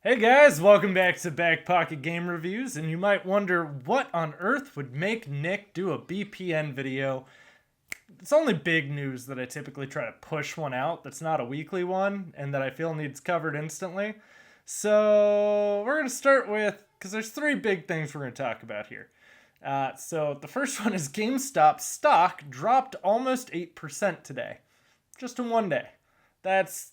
Hey guys, welcome back to BackPocketGameReviews, and you might wonder what on earth would make Nick do a BPN video. It's only big news that I typically try to push one out that's not a weekly one and that I feel needs covered instantly. So we're going to start with, because there's three big things we're going to talk about here. So the first one is GameStop stock dropped almost 8% today, just in one day. That's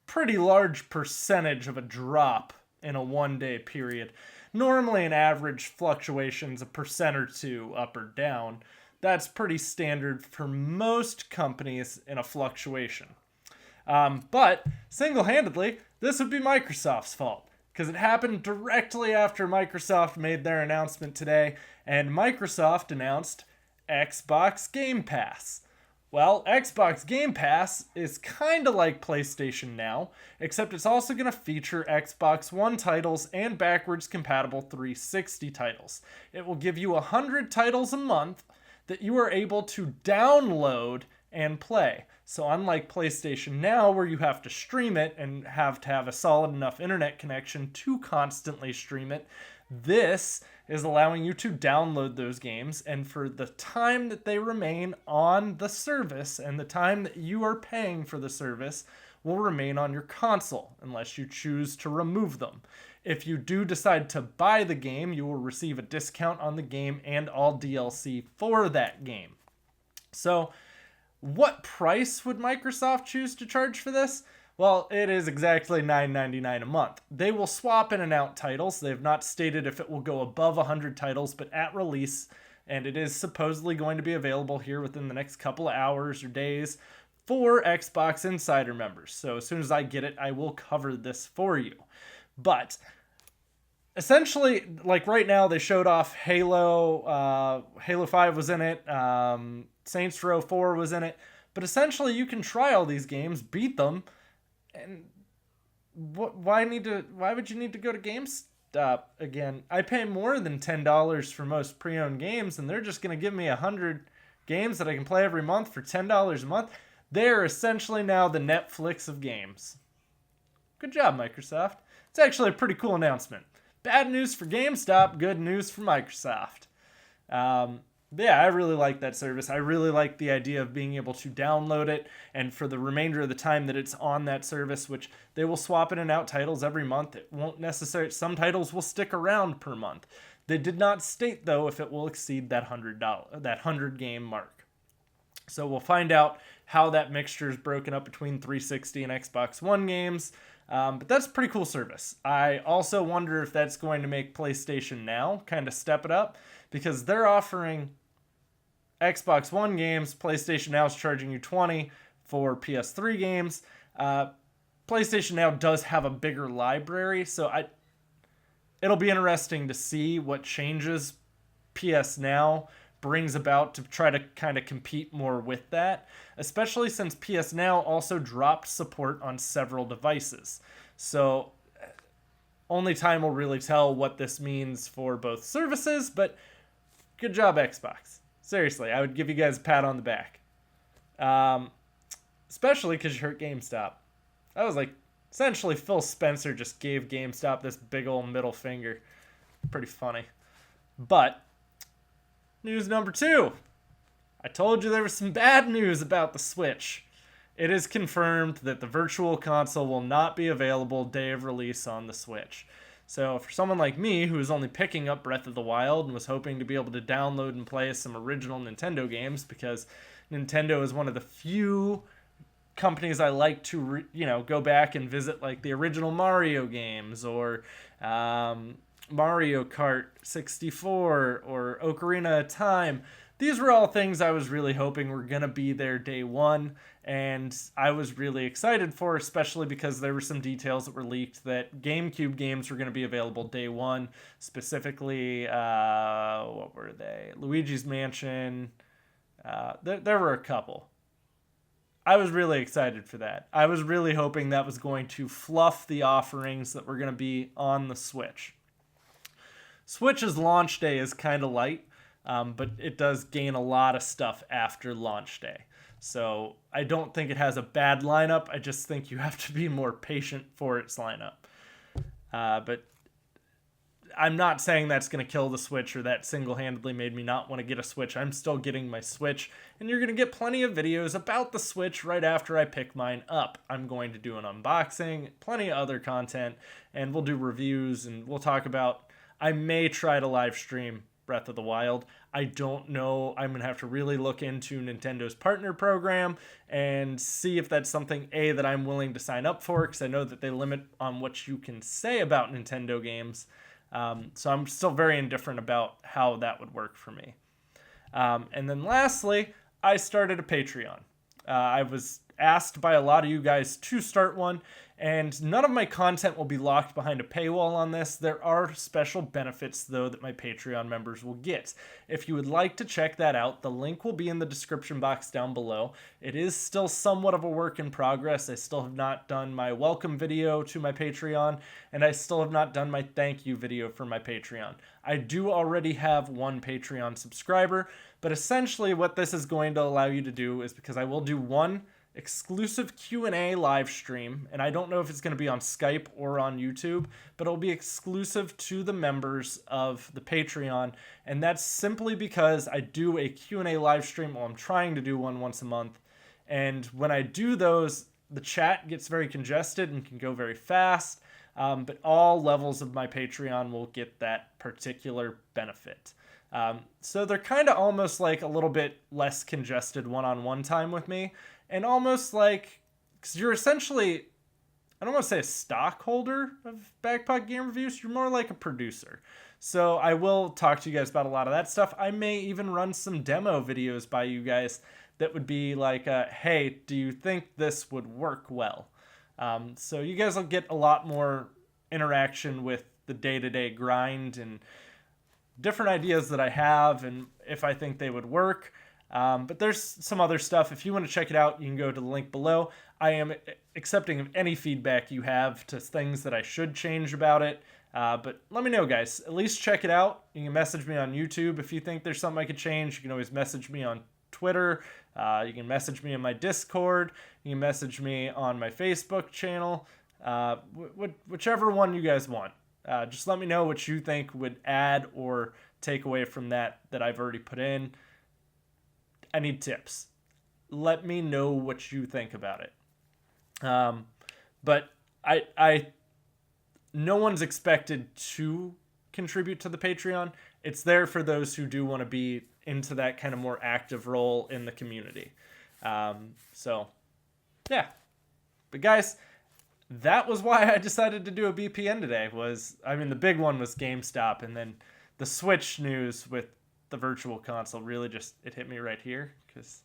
pretty large percentage of a drop in a 1 day period. Normally, an average fluctuation's a percent or two up or down. That's pretty standard for most companies in a fluctuation. But single-handedly, this would be Microsoft's fault because it happened directly after Microsoft made their announcement today, and Microsoft announced Xbox Game Pass. Well, Xbox Game Pass is kind of like PlayStation Now, except it's also going to feature Xbox One titles and backwards compatible 360 titles. It will give you 100 titles a month that you are able to download and play. So unlike PlayStation Now, where you have to stream it and have to have a solid enough internet connection to constantly stream it, this is allowing you to download those games, and for the time that they remain on the service and the time that you are paying for the service will remain on your console unless you choose to remove them. If you do decide to buy the game, you will receive a discount on the game and all DLC for that game. So, what price would Microsoft choose to charge for this? Well, it is exactly $9.99 a month. They will swap in and out titles. They have not stated if it will go above 100 titles, but at release, and it is supposedly going to be available here within the next couple of hours or days for Xbox Insider members. So as soon as I get it, I will cover this for you. But essentially, like right now, they showed off Halo. Halo 5 was in it. Saints Row 4 was in it. But essentially, you can try all these games, beat them, and why would you need to go to GameStop again? I pay more than $10 for most pre-owned games, and they're just going to give me 100 games that I can play every month for $10 a month. They're essentially now the Netflix of games. Good job, Microsoft. It's actually a pretty cool announcement. Bad news for GameStop, good news for Microsoft. Yeah, I really like that service. I really like the idea of being able to download it, and for the remainder of the time that it's on that service, which they will swap in and out titles every month. It won't necessarily, some titles will stick around per month. They did not state, though, if it will exceed that $100 game mark. So we'll find out how that mixture is broken up between 360 and Xbox One games. But that's a pretty cool service. I also wonder if that's going to make PlayStation Now kind of step it up, because they're offering Xbox One games. PlayStation Now is charging you $20 for PS3 games. PlayStation Now does have a bigger library, so it'll be interesting to see what changes PS Now brings about to try to kind of compete more with that, especially since PS Now also dropped support on several devices. So only time will really tell what this means for both services, but good job, Xbox. Seriously, I would give you guys a pat on the back. Especially because you hurt GameStop. That was like, essentially Phil Spencer just gave GameStop this big old middle finger. Pretty funny. But, news number 2. I told you there was some bad news about the Switch. It is confirmed that the Virtual Console will not be available day of release on the Switch. So for someone like me, who was only picking up Breath of the Wild and was hoping to be able to download and play some original Nintendo games, because Nintendo is one of the few companies I like to, go back and visit, like the original Mario games, or Mario Kart 64, or Ocarina of Time. These were all things I was really hoping were going to be there day one, and I was really excited for, especially because there were some details that were leaked that GameCube games were going to be available day one, specifically, what were they? Luigi's Mansion. There were a couple. I was really excited for that. I was really hoping that was going to fluff the offerings that were going to be on the Switch. Switch's launch day is kind of light. But it does gain a lot of stuff after launch day. So I don't think it has a bad lineup. I just think you have to be more patient for its lineup. But I'm not saying that's going to kill the Switch or that single-handedly made me not want to get a Switch. I'm still getting my Switch, and you're going to get plenty of videos about the Switch right after I pick mine up. I'm going to do an unboxing, plenty of other content, and we'll do reviews, and we'll talk about... I may try to live stream Breath of the Wild. I don't know. I'm going to have to really look into Nintendo's partner program and see if that's something, A, that I'm willing to sign up for, because I know that they limit on what you can say about Nintendo games. So I'm still very indifferent about how that would work for me. And then lastly, I started a Patreon. I was asked by a lot of you guys to start one, and none of my content will be locked behind a paywall on this. There are special benefits, though, that my Patreon members will get. If you would like to check that out, the link will be in the description box down below. It is still somewhat of a work in progress. I still have not done my welcome video to my Patreon, and I still have not done my thank you video for my Patreon. I do already have one Patreon subscriber, but essentially what this is going to allow you to do is, because I will do one exclusive Q&A live stream, and I don't know if it's going to be on Skype or on YouTube, but it'll be exclusive to the members of the Patreon, and that's simply because I do a Q&A live stream, well, I'm trying to do one once a month, and when I do those, the chat gets very congested and can go very fast, but all levels of my Patreon will get that particular benefit. So they're kind of almost like a little bit less congested one-on-one time with me, and almost like, because you're essentially, I don't want to say a stockholder of BackPocket Game Reviews, you're more like a producer. So I will talk to you guys about a lot of that stuff. I may even run some demo videos by you guys that would be like, hey, do you think this would work well? So you guys will get a lot more interaction with the day-to-day grind and different ideas that I have and if I think they would work. But there's some other stuff. If you want to check it out, you can go to the link below. I am accepting of any feedback you have to things that I should change about it. But let me know, guys. At least check it out. You can message me on YouTube if you think there's something I could change. You can always message me on Twitter. You can message me in my Discord. You can message me on my Facebook channel. Whichever one you guys want. Just let me know what you think would add or take away from that I've already put in. I need tips. Let me know what you think about it. But no one's expected to contribute to the Patreon. It's there for those who do want to be into that kind of more active role in the community. So, yeah. But guys, that was why I decided to do a BPN today. The big one was GameStop, and then the Switch news with the virtual console really just, it hit me right here, because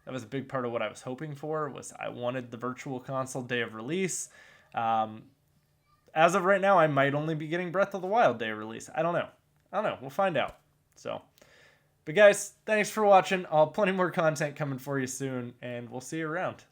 that was a big part of what I was hoping for. Was I wanted the virtual console day of release. As of right now, I might only be getting Breath of the Wild day of release. I don't know. We'll find out. So, but guys, thanks for watching. I'll have plenty more content coming for you soon, and we'll see you around.